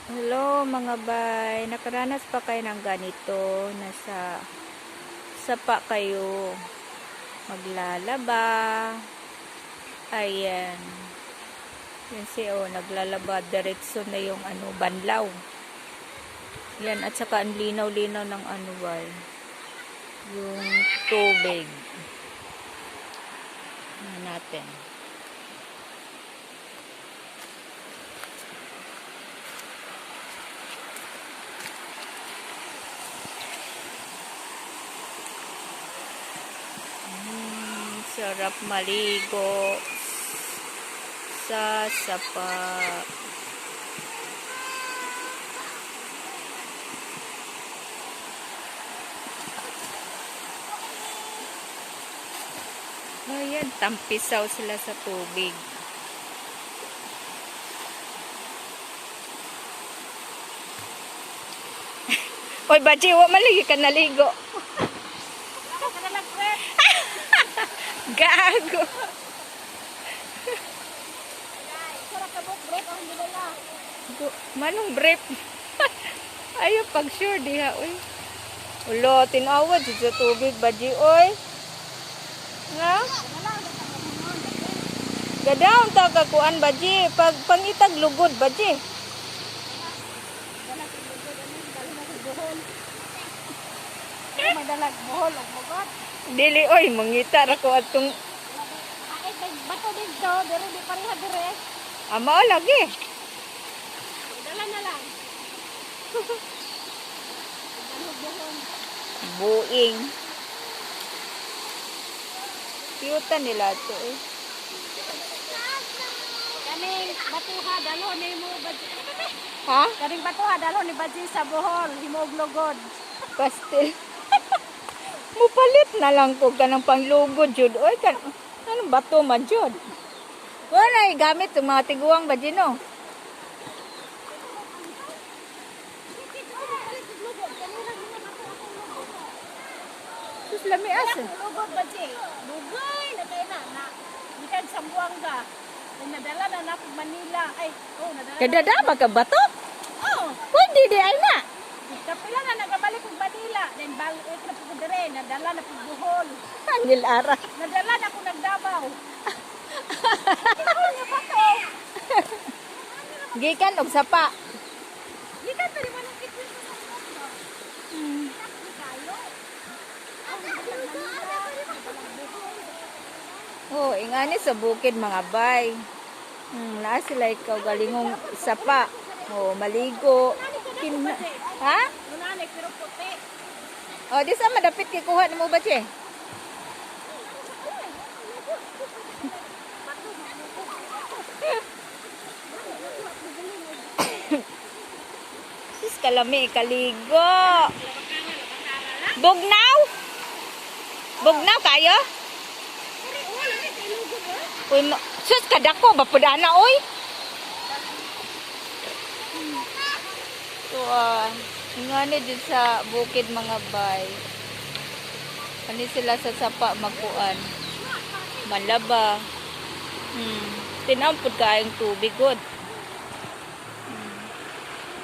Hello mga bay, nakaranas pa kayo ng ganito, nasa sapa kayo maglalaba. Ayan, yan siya, naglalaba, diretso na yung banlaw. Yan, at saka ang linaw-linaw ng bay, yung tubig natin. Sarap maligo sa sapa. Ayan, tampisaw sila sa tubig. Oy, baji, wa maligi ka naligo. Gago. Manong brief. Ayo pag sure diha oy. Ulo tinawad sa tubig baji oy. Nga? Gadaon ta ka kuan baji pag pangitag lugod baji. Madalag buhol og mugot. Dili oy mangita ra ko atong Bato dito, dire di pareha dire. ama lagi. Dala na lang. Buing. Cute nila to eh. Kaning batuha dalo ni mo baji. Ha? Kaning batuha dalo ni baji sa buhol, himog lugod. Pastel. Mupalit na lang ko kanang panglugod jud. Oy kan anong bato man jud. Wala gamit yung mga tiguang baji no. Sus lami asa. Lugod baji. Lugay na kay na. Gikan sa Buanga. Nadala na na Manila. Ay, nadala. Kadadama ka bato? Oh, Pwede di ay na. kapila na nagabalik og Manila. Then balik na pud dire, nadala na pud buhol. Anil ara. Nadala na ko nagdabaw. Gikan og sapa. Gikan pa rin mo ng kitchen sa Buanga. Oh, ingani sa bukid mga bay. Naa sila ikaw galingong sapa. Oh, maligo. Ha? Nunanay pero puti. Oh, di sa madapit kay kuha nimo ba che? Sis kalami kaligo. Bugnaw? Bugnaw kayo? Uy, sus kadako ba pudana oy? So, ingani din sa bukid mga bay. Ani sila sa sapa magkuan. Malaba. Tinampod kaayong tubig god.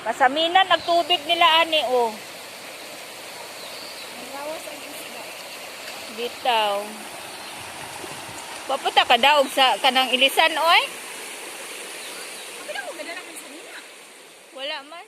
Pasaminan ang tubig nila ani oh. Bitaw. Papunta ka daw sa kanang ilisan oy? Kapila ko ganda na kansa nina. Wala man.